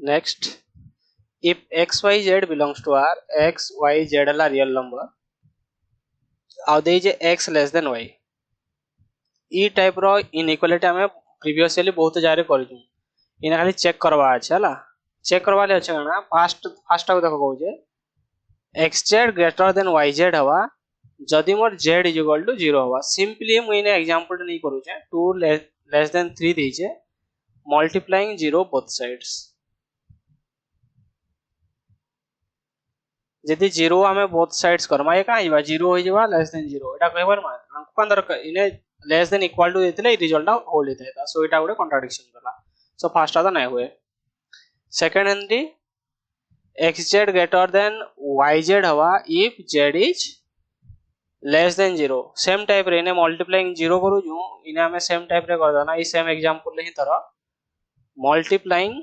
Next, if x y z belongs to R, x y z are real number, ଆଉ ଦେଇଛେ x less than y, ई type रो inequality हमें previously बहुत जारे करिछु, इना खाली चेक करवा अछि हला। चेक करवा ले अछि ना, फास्ट को देखो कहूजे xz ग्रेटर देन yz हवा जदि मोर z इज इक्वल टू 0 हवा। सिंपली मु इने एग्जांपल नहीं करू छे, 2 लेस देन 3 दीजे, मल्टीप्लाइंग 0 बोथ साइड्स। जदि 0 हमें बोथ साइड्स करमा, ये का आइबा 0 हो जावा लेस देन 0, एटा कहबर मा अंक अंदर इने लेस देन इक्वल टू देतले ई रिजल्ट होल्ड हेता, सो एटा गुडे कॉन्ट्राडिक्शन कला। सो फर्स्ट आदा नै हुए। Second Andy xz greater than yz हवा if z is less than 0। Same type रे इने मल्टीप्लाइंग 0 करू छु, इने हमें सेम टाइप रे कर देना, ई सेम एग्जांपल ही तरह मल्टीप्लाइंग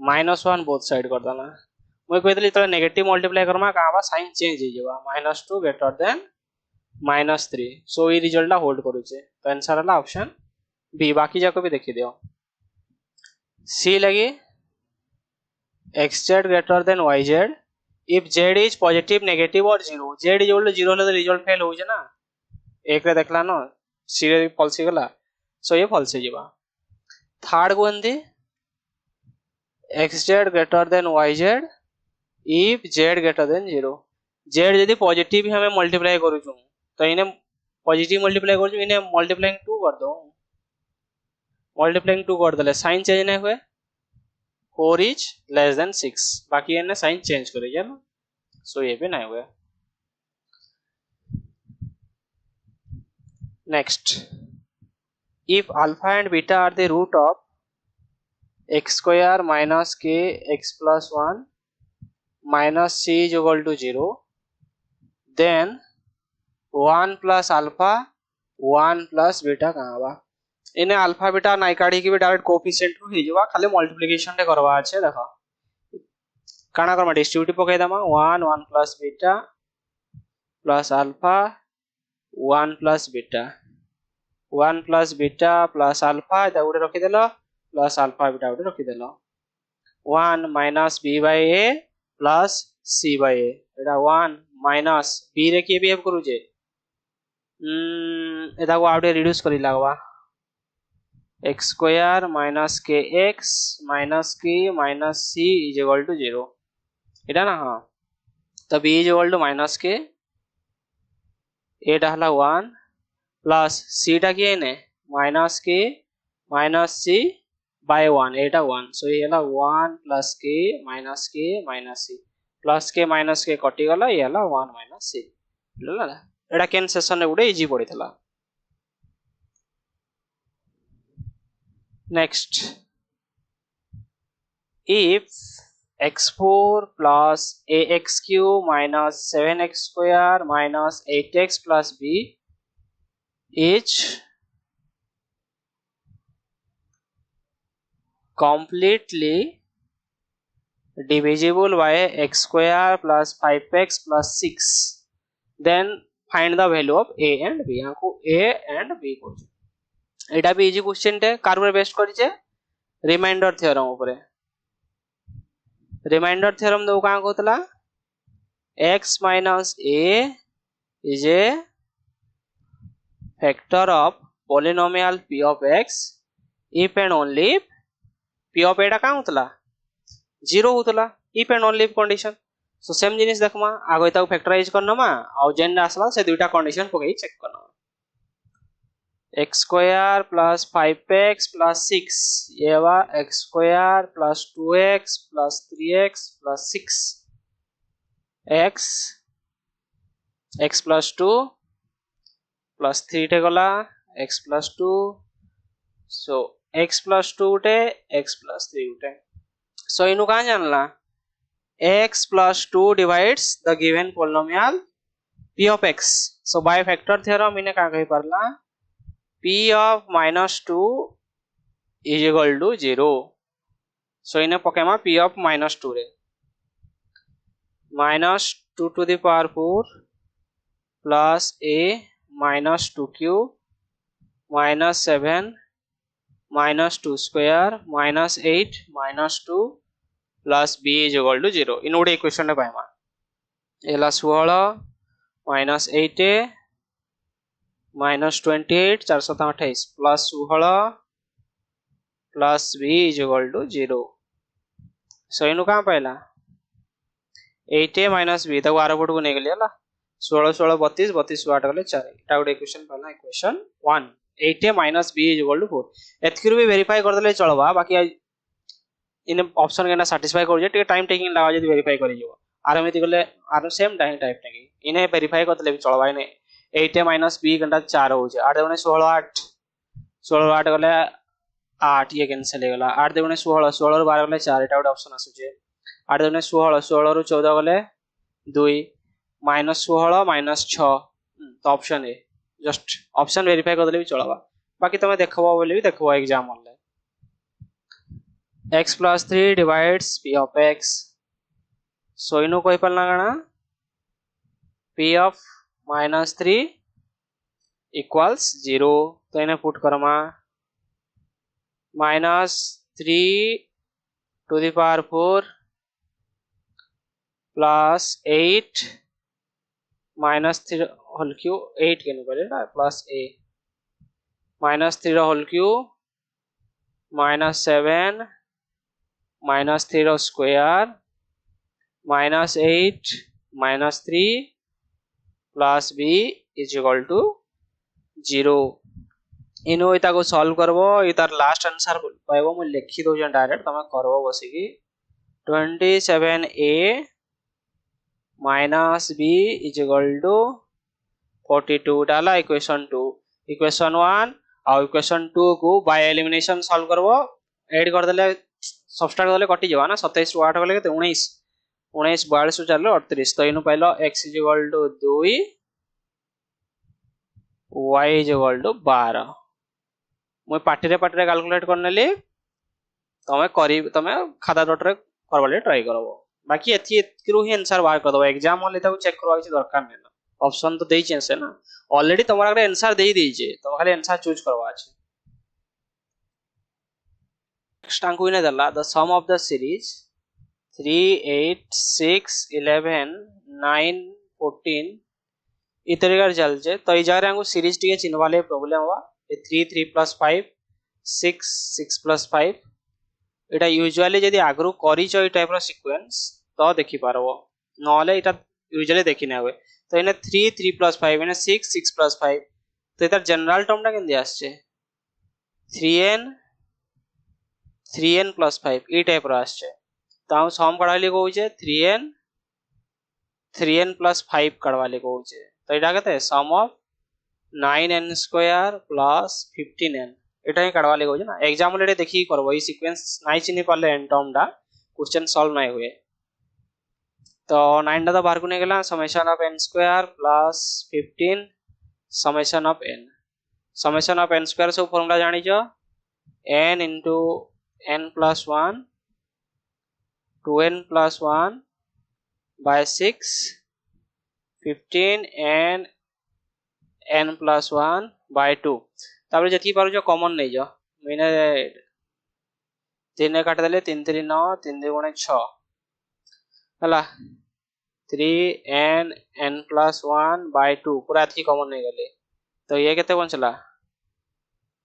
-1 बोथ साइड कर देना। मैं कहतली त नेगेटिव मल्टीप्लाई करमा का बा साइन चेंज हो जावा, -2 ग्रेटर देन -3, सो ई रिजल्ट होल्ड करू छे। तो आंसर हला ऑप्शन बी। बाकी जाको भी देखि दियो। सी लगी xz greater than yz if z is positive, negative or 0, z is equal to 0 ले रिजल्ट फेल हो जे ना, एक रे देखला न सी रे फॉल्स गला, सो ये फॉल्स हो जेबा। Third one they xz greater than yz if z greater than 0, z यदि पॉजिटिव हमें मल्टीप्लाई करू छु तो इने पॉजिटिव मल्टीप्लाई करू छु, इने मल्टीप्लाइंग 2 कर दो, मल्टीप्लाइंग 2 कर देले साइन चेंज नहीं हुए, 4 इज लेस देन 6, बाकी इने साइन चेंज करे जा ना, सो ये भी नहीं हुए। Next, if alpha and beta are the root of x square minus k x plus 1 minus c is equal to 0, then 1 plus alpha 1 plus beta कहाँ बा? इने अल्फा बीटा नाइ काढी की भी डायरेक्ट कोएफिशिएंट रू हे जवा, खाली मल्टीप्लिकेशन रे करवा আছে देखो। काना करमा डिस्ट्रीब्यूटिव पकाई दमा 1 1 plus beta plus alpha 1 plus beta 1 plus beta plus alpha एटा उडे रखि देलो plus alpha beta उडे रखि देलो, 1 minus b by a plus c by a, Etah 1 minus b रे के बिहेव करू जे एटा को आउटे रिड्यूस करी लागवा, x square minus kx minus k minus c is equal to 0, एटा ना हाँ, तो b is equal to minus k, एटा हला 1 plus c टा किए ने minus k minus c by 1, एटा 1, सो ये हला 1 plus k minus c plus k minus k कटि गला, ये हला 1 minus c लला, एटा केन सेशन रे गुडे easy पडितला। Next, if x4 plus ax cube minus 7x square minus 8x plus b is completely divisible by x square plus 5x plus 6, then find the value of a and b। यहाँ को a and b को एटा भी easy question टे, car best करिचे remainder theorem ऊपर। Remainder theorem दो का कहतला x minus a is a factor of polynomial p of x if and only if p of a टा का होतला 0 होतला, if and only if condition. So same जिनिस देखमा आगो ताको फैक्टराइज करनमा आ जेन आसला से दुईटा कंडीशन पकई चेक करनमा, x square plus 5x plus 6 ये वा x square plus 2x plus 3x plus 6 x plus 2 plus 3 टे गला x plus 2, so x plus 2 टे x plus 3 उठे, so इनु कहाँ जानला x plus 2 divides the given polynomial p of x, so by factor theorem इने कहाँ कही परला p of minus 2 is equal to 0, so इने पकेमा p of minus 2 रे minus 2 to the power 4 plus a minus 2 cube minus 7 -2 square -8 -2 plus b is equal to 0 इन गोटे equation रे पाइमा एला 16 -8 -28 428 plus 16 plus b is equal to 0 so इनु का पाइला 8 minus b तक 12 पट को नै गेली हला 16 16 32 32 8 गले 4 एटा गोटे इक्वेशन पाइला equation 1 8 minus b is equal to 4 एतकिरु भी वेरीफाई कर देले चलबा बाकी इन ऑप्शन केना सैटिस्फाई कर जे टे टाइम टेकिंग लगा जे वेरीफाई करि जो आर एमिति गले आर सेम टाइम टाइप टेकिंग इने वेरीफाई कर देले भी चलबा इने 8 माइनस b घंटा 4 हो जे 8 दुने 16 8 16 8 गले 8 ये कैंसिल हो गला 8 दुने 16 16 रो 12 गले 4 एटा गोटे ऑप्शन आसु जे 8 दुने 16 16 रो 14 गले 2 -16 -6 तो option A just option verify कर देले भी चलबा बाकी तमे देखबो बोले भी देखबो exam online x plus 3 divides p of x so इनो कोई पलना गणा p of minus 3 equals 0 तो इने put Karma minus 3 to the power 4 plus 8 minus 3 whole cube 8 के ऊपर है plus a minus 3 whole cube minus 7 minus 3 square minus 8 minus 3 plus b is equal to 0 इनो इता को सॉल्व करबो इतार लास्ट आंसर पाइबो मु लिखि दो जन डायरेक्ट तमे करबो बसी की 27a minus b is equal to 42 डाला इक्वेशन 2 इक्वेशन 1 और इक्वेशन 2 को बाय एलिमिनेशन सॉल्व करबो ऐड कर देले सबस्ट्रैक्ट करले कटि जावा ना 27 रो 8 गले केते 19 19 42 रो 4 38 तो इनु पाइलो x is equal to 2 y is equal to 12 मु पार्टी रे कैलकुलेट करनेली तमे खाता डॉट रे करबले ट्राई करबो बाकी एथि एतकिरु ही आंसर बाहर कर दबो एग्जाम होले ताको चेक करबा କିଛି दरकार नै ना ऑप्शन तो देई छे ना ऑलरेडी तमरा के आंसर देई दै छे तो खाली आंसर चूज करबा छै next अंक इने दला the sum of the series 3 8 6 11 9 14 इ तरीका चल जे तो इ जगह हमको सीरीज टिके चिन्हवाले प्रॉब्लम हुआ 3 3 plus 5 6 6 plus 5 एटा यूजुअली यदि आगरु करिच इ टाइप रो सीक्वेंस तो देखि पारबो नले एटा यूजुअली देखि नै होय तो इने 3 3 plus 5 इने 6 6 plus 5 तो एटा जनरल टर्म टा केन आछे 3n plus 5 इ टाइप रो आछे ताऊ सम काढाली कहउछे 3n plus 5 काढवाले कहउछे तो एटा केते सम of 9n square plus 15n एटा ही काढवाले कहउछे ना एग्जाम ले देखि करबो इ सीक्वेंस नाइ चिनि पाले एन टर्म डा क्वेश्चन सॉल्व नाइ हुए तो 9 दा तो बाहर को नै गेला summation of n square plus 15 summation of n square सब फार्मूला जानि छ n into n plus 1 2n plus 1 by 6 15 and n plus 1 by 2 तापर जति पारो जो कॉमन नै जो मैंने 3 काट देले 3 3 9 3 2 गुणे 6 हला 3 n plus 1 by 2 पूरा थी कॉमन नै गेले तो ये केते बचला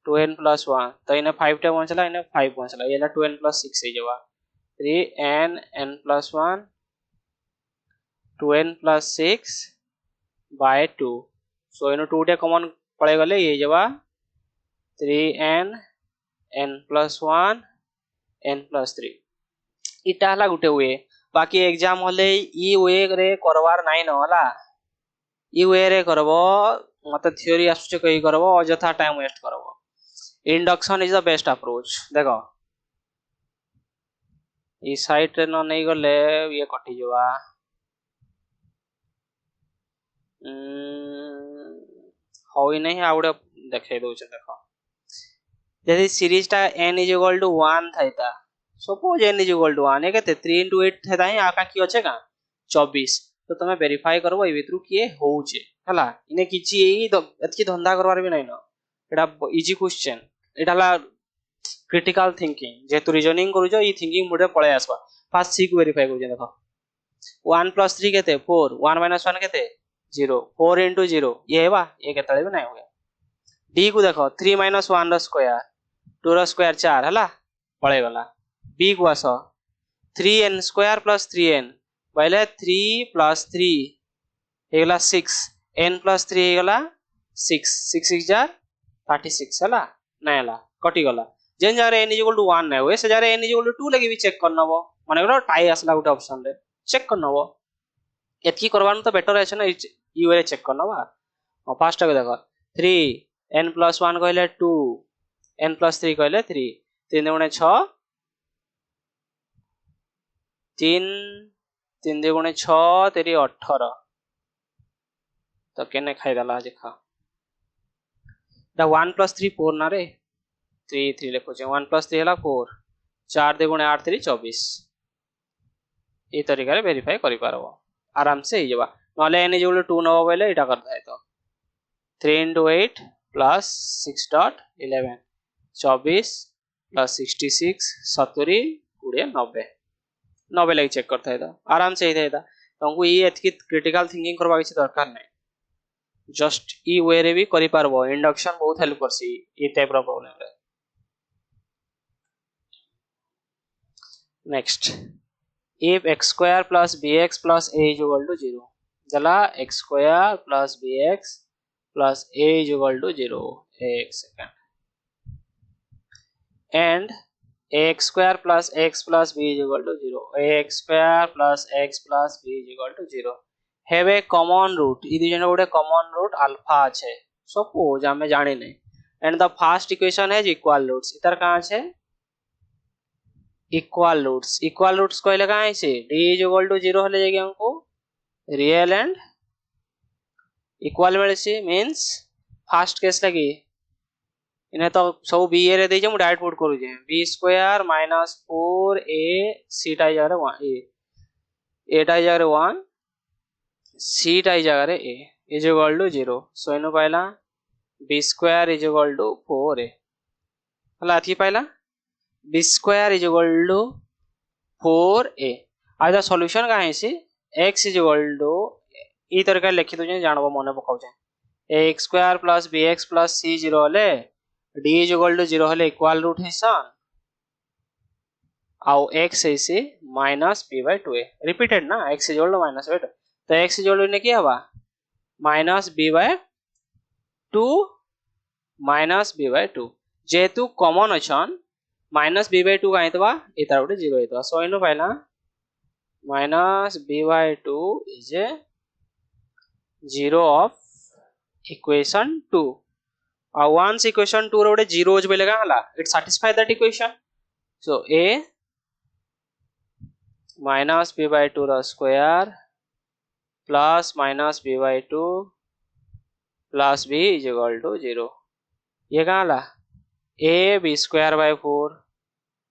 2n plus 1 तो इने 5 टा बचला इने 5 बचला येला 2n plus 6 हे जवा 3n plus 1 2n plus 6 by 2 so इनो 2 टा कॉमन पळे गले ये जवा 3n n plus 1 n plus 3 इटा हला गुटे वे बाकी एग्जाम होले ई वे रे करवार नाइ न होला ई वे रे करबो मते थ्योरी आसुचे कहि करबो अजथा टाइम वेस्ट करबो induction is the best approach देखो ई साइट रे न नै गले ये कटि जवा होई नै आउडे देखाइ दउ छै देखो यदि सीरीज टा n is equal to 1 थाइता suppose n is equal to 1 के 3 into 8 थाइता ही आका की अछि का 24 तो तमे वेरीफाई करबो ए भितरु किए होउचे हला इने किछि एतकी धंधा करबार भी नै न एटा इजी क्वेश्चन एटाला क्रिटिकल थिंकिंग जेतु रीजनिंग करूछ ई थिंकिंग मोड रे पळे आसबा फास्ट सी को वेरीफाई करू देखो 1 + 3 केते 4 1 - 1 केते 0 4 * 0 ये हेबा ये केतळे भी नाही होया डी को देखो 3 - 1 रो स्क्वायर 2 रो स्क्वायर 4 हला पळे गला बी को आसो 3n² + 3n पहले 3 + 3 हेगला 6 n + 3 हेगला 6 6 6 जार 36 हला नाही हला कटि गला जेन जारे n = 1 नाही होए से जारे n = 2 लगे भी चेक करनबो माने गलो टाई आसला गुटे ऑप्शन रे चेक करनबो एतकी करबान तो बेटर है ना ई वे चेक करनबा फास्ट को देखो 3 n + 1 कहले 2 n + 3 कहले 3 3 गुणे 6 3 3 गुणे 6 तेरी 18 तो केने खाई दला देखा दा 1 + 3 4 ना रे 3 3 लिखो 1 + 3 हला 4 4 2 गुणे 8 3 24 ए तरीका रे वेरीफाई करि पारबो आराम से ही जबा नले n = 2 नबो बोले एटा करता है तो 3 * 8 + 6.11 24 + 66 70 20 90 90 लगे चेक करता है तो आराम से ही था तुमको ये एतकी क्रिटिकल थिंकिंग करबा किसी दरकार नहीं जस्ट ई वे रे भी करि पारबो इंडक्शन बहुत हेल्प करसी ई टाइप रो प्रॉब्लम रे next if x² + bx + a = 0 जला x² + bx + a = 0 एक second and ax² + x + b = 0 ax² + x + b = 0 have a common root ई दुजन गोटे common root अल्फा আছে सपोज हमें जानि नै and the first equation has equal roots इतर कहां छे equal roots कहले कहां से d = 0 हले जाके हमको रियल एंड इक्वल मिले सी मींस फर्स्ट केस लगी इने तो सब b रे दे जे मु डायरेक्ट पुट करू जे b² - 4a c टाइ जगह 1 a टाइ जगह 1 c टाइ जगह a = 0 सो इनो पाइला b² = 4a हला थी पाइला b² = 4a आइदा सॉल्यूशन का है से x = ई तरीका लिखि दो जे जानबो मने पकाउ जे ax² + bx + c 0 हले d = 0 हले इक्वल रूट हिसन आउ x ऐसे -b/2a रिपीटेड ना x = -b/2 तो x = ने की हवा -b/2 -b/2 जेतु कॉमन अछन -b/2 का हेतबा एता उठे 0 हेतबा सो इनो पाइला -b/2 is a 0 of equation 2 once equation 2 रे 0 ज बेलेगा हला it satisfy that equation so a -b/2 रा square plus -b/2 plus b = 0 ये कहां ला a b²/4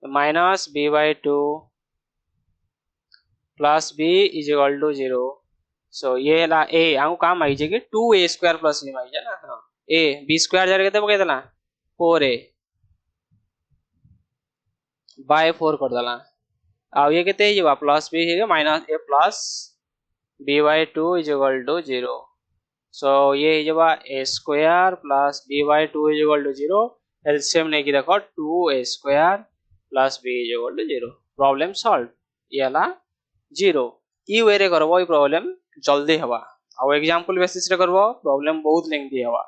-b/2 plus b = 0 so ये ला a आउ काम आई जे कि 2a² plus b आई जे ना हां a b² जरे केते पके देला 4a by 4 कर देला आ ये केते ही बा प्लस b है -a plus b/2 = 0 so ये जबा a² plus b/2 = 0 एलसीएम ने की देखो 2a² plus b = 0 problem solve येला 0 ई वे रे करबो ई प्रॉब्लम जल्दी हवा आ एग्जांपल बेसिस रे करबो प्रॉब्लम बहुत लेंथी हवा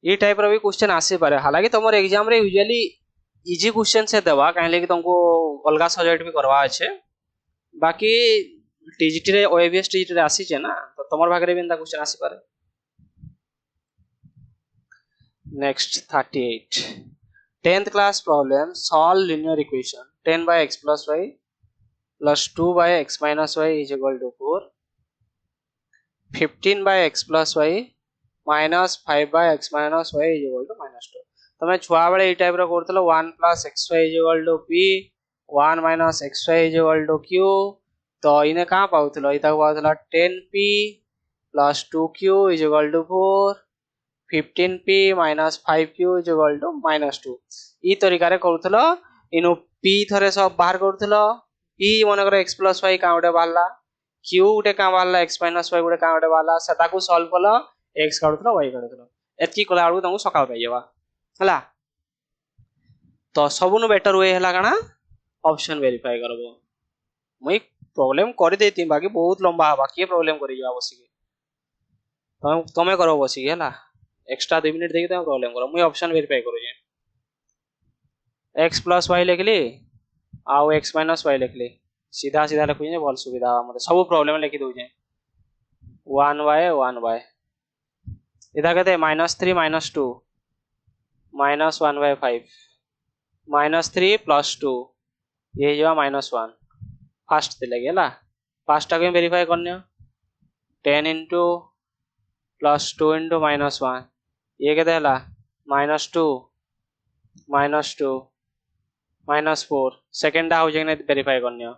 ई टाइप रो भी क्वेश्चन आसे पारे हालांकि तमर एग्जाम रे यूजुअली इजी क्वेश्चन से देवा काहे कि तुमको अलगा सब्जेक्ट भी करवा আছে बाकी टीजीटी रे ओएबीएस टीजीटी रे आसी छै ना तो तमर भागरे बिंदा क्वेश्चन आसी पारे next 38 10th class problem solve linear equation 10 by x plus y plus 2 by x minus y is equal to 4 15 by x plus y minus 5 by x minus y is equal to -2 तमे छुआ बेले ई type रो करतलो 1 plus xy is equal to p 1 minus xy is equal to q तो इने कहां पाउतलो इता पाउतलो 10p plus 2q is equal to 4 15p minus 5q is equal to minus 2 ई तरीका रे करूथलो इनु p थरे सब बाहर करूथलो p मन कर x plus y का उडे बाहरला q उडे का बाहरला x minus y उडे का उडे बाहरला सेटा को सॉल्व कलो x काढुथलो y काढुथलो एतकी कला आडू तमु सकाळ पाइ जेबा हला तो सबनु बेटर वे हला काना ऑप्शन वेरीफाई करबो मुई प्रॉब्लम कर देती बाकी बहुत लंबा हवा किए प्रॉब्लम करी जा बसी के तमे करो बसी के हला एक्स्ट्रा 2 मिनिट देके तमे प्रॉब्लम करो मुई ऑप्शन वेरीफाई करू जे x plus y लिखली आउ x minus y लिखली सीधा सीधा लिखु जे बोल सुविधा मते सब प्रॉब्लम लिखि दउ जे 1 इधर कहते -3 -2 -1/5 -3 + 2 ये जो -1 फास्ट दे लगे ला फास्ट टाके वेरीफाई करने 10 into +2 into -1 ये कहते हला -2 -2 -4 सेकंड हाउ जे ने वेरीफाई करने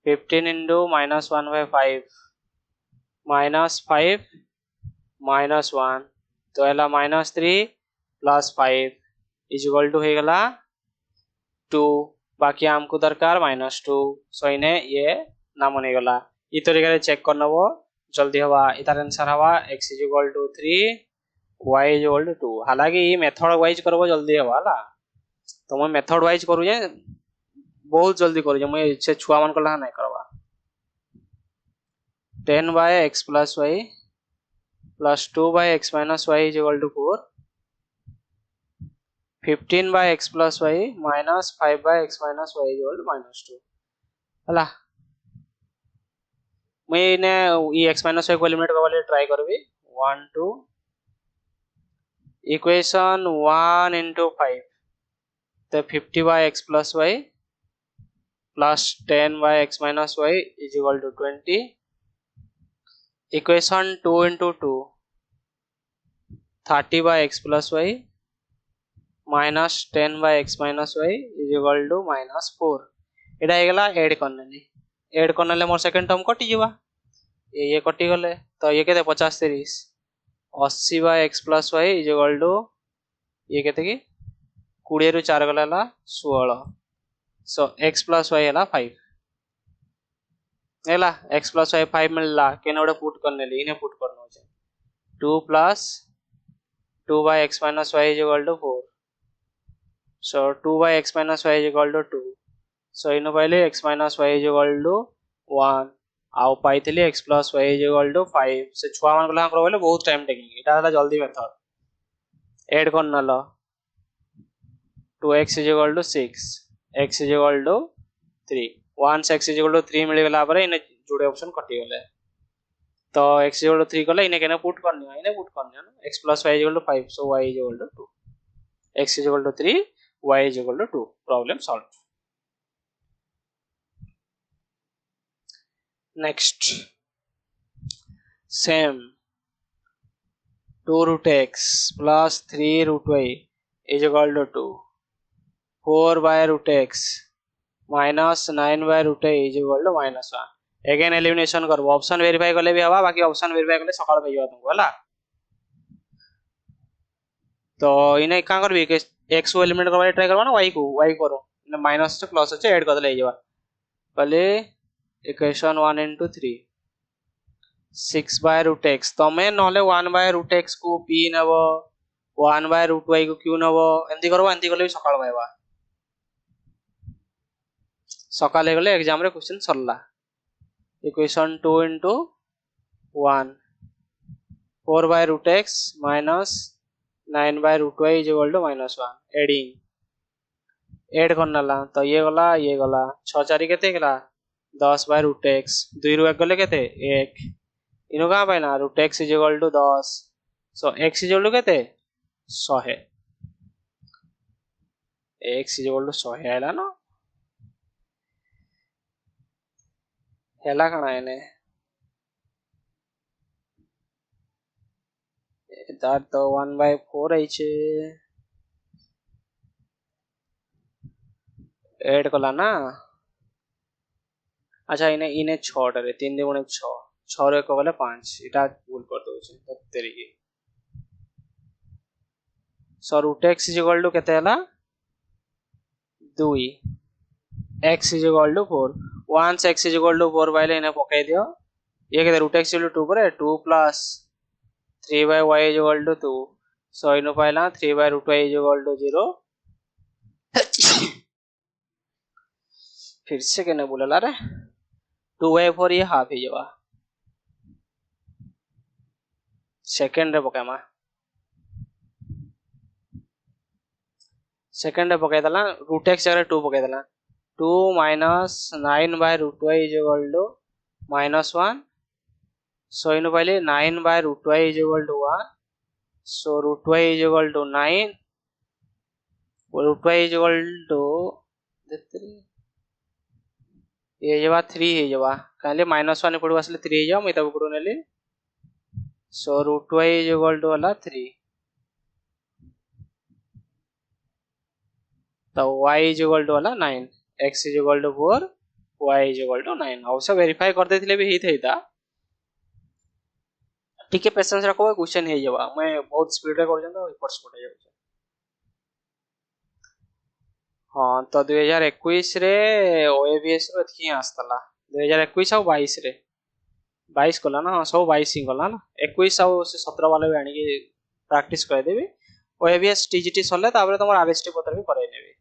15 into -1/5 -5 -1 तो हला -3 + 5 इज इक्वल टू हे गला 2 बाकी हमको दरकार -2 सो इने ये नाम बने गला ई तरीका रे चेक करनबो जल्दी हवा इतार आंसर हवा x = 3 y = 2 हालांकि ई मेथड वाइज करबो जल्दी हवा ला तो मैं मेथड वाइज करू जे बहुत जल्दी करू जे मैं से छुआ मन कला नहीं करबा 10/x + y + 2/x - y = 4 15/x + y - 5/x - y = -2 हला मैं ने ई x - y को एलिमिनेट करबा ले ट्राई करबी 1 2 इक्वेशन 1 into 5 तो 50/x + y plus 10/x - y is equal to 20 equation 2 into 2 30/x + y minus 10/x - y is equal to -4 Etah हेगला add करनेले more second term कटि जीवा ये कटि गले तो ये केते 50 30 80/x + y is equal to ये केते की 20 रु 4 गला 16 सो x + y हला 5 हेला x + y 5 मिलला केने ओडे पुट करनेले इने पुट करनो छे 2 + 2/x - y is equal to 4 so 2/x - y is equal to 2 so इन पहले x - y is equal to 1 आउ पाइथिली x + y is equal to 5 से छुआ मान गला करबले बहुत टाइम टेकिंग एटा हला जल्दी मेथड ऐड करनलो 2x is equal to 6 x is equal to 3 once x is equal to 3 मिल गला परे इने जोड़े ऑप्शन कटि गले तो x is equal to 3 कले इने केने पुट करनी ना x + y is equal to 5 so y is equal to 2 x is equal to 3 y is equal to 2 problem solved next same 2 root x plus 3 root y is equal to 2 4 by root x minus 9 by root y is equal to -1 again elimination करबो option verify करले भी हवा बाकी option verify करले सकाळ पाइबा तुमको हला तो इने का करबी के x को एलिमिनेट करबा ट्राई करबा ना y करो ने माइनस से प्लस से ऐड कर ले जेबा पहले equation 1 into 3 6 by root x तमे नले 1 by root x को p Nebo 1 by root y को q नबो एंती करबा एंती करले सकाळ पाइबा सकाळ हे गले एग्जाम रे question Sarla equation 2 into 1 4 by root x minus 9 by root y is equal to -1 adding add करनला तो ये गला 6 4 केते गला 10 by root x 2 रु 1 गले केते 1 इनो का पाइना root x is equal to 10 so x is equal to केते 100 x is equal to 100 हैला ना हैला कणा एने तार तो 1/4 आई छे ऐड कला ना अच्छा इने 6 रे 3 × 6 6 रे को गले 5 एटा भूल कर दो छे तब तरीके so root x is equal to केते हला 2 x is equal to 4 once x is equal to 4 पाइले इने पकाई दियो ये केते root x is equal to 2 करे 2 plus 3 by y is equal to 2 so इनो पाइला 3 by root y is equal to 0 फिर से केने बोलला रे 2/4 ये हाफ ही जवा सेकंड रे पकामा सेकंड रे पकाई दला रूट x जगह 2 पकाई दला 2 minus 9 by root y is equal to minus 1 so इन पहले 9 by root y is equal to 1 so root y is equal to 9 root y is equal to ये जवा 3 है जवा कहले -1 पड़ो असले 3 है जवा मैं तब पड़ो नेली so root y is equal to वाला 3 तो y is equal to वाला 9 x is equal to 4 y is equal to 9 अवश्य वेरीफाई कर देथिले भी हित हेता ठीक है पेशेंस रखो क्वेश्चन हे जवा मैं बहुत स्पीड रे कर जंदा इपट स्पॉट हे जाउ हां तो 2021 रे ओएबीएस रो एथि आस्तला 2021 और 22 रे 22 कला ना सब 22 ही कला ना 21 और 17 वाले भी आनी की प्रैक्टिस कर देबी ओएबीएस टीजीटी सले ताबरे तमर आरएसटी पत्र भी कराई नेबी